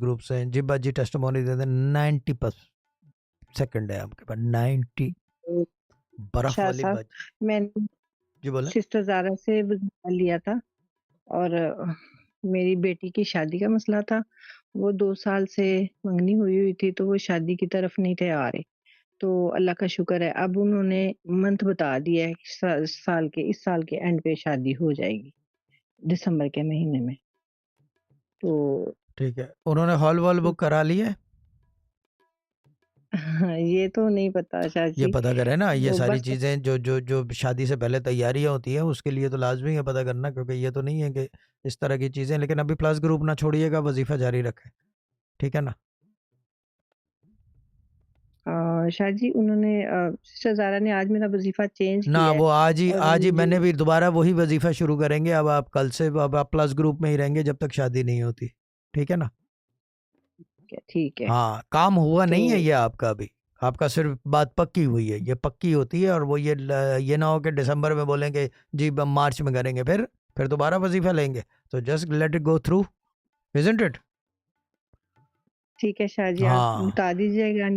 Group से जी बाजी testimony देते 90% है आपके पास 90 तो बर्फ शाह वाली साहब, बाजी। मैंने जी बोले। सिस्टर ज़ारा से वज़ीफ़ा लिया था और मेरी बेटी की शादी का मसला था। वो 2 साल से मंगनी हुई थी, तो वो शादी की तरफ नहीं थे आ रहे। तो अल्लाह का शुक्र है, अब उन्होंने मंथ बता दिया है कि इस साल के एंड पे शादी हो जाएगी, दिसंबर के महीने में। तो ठीक है, उन्होंने हॉल वॉल बुक करा लिया है? हाँ, ये तो नहीं पता ये चाची, पता करें ना, ये वो सारी बस चीज़ें जो जो जो शादी से पहले तैयारियां होती हैं उसके लिए तो लाजमी है पता करना, क्योंकि ये तो नहीं है कि इस तरह की चीज़ें। लेकिन अभी प्लस ग्रुप ना छोड़िएगा, वजीफा जारी रखें, ठीक है ना। शाह जी उन्होंने सिस्टर ज़ारा ने आज मेरा वज़ीफ़ा चेंज ना किया है वो और आज ही मुझे मैंने भी दोबारा वही वजीफा शुरू करेंगे। अब आप कल से अब आप प्लस ग्रुप में ही रहेंगे जब तक शादी नहीं होती, ठीक है ना। ठीक है, हाँ, काम हुआ तो नहीं है ये आपका अभी, आपका सिर्फ बात पक्की हुई है, ये पक्की होती है। और वो ये ना हो कि दिसंबर में बोलेंगे जी हम मार्च में करेंगे, फिर दोबारा वजीफा लेंगे। तो just let it go through, isn't it. ठीक है शाह जी, आप हाँ बता दीजिएगा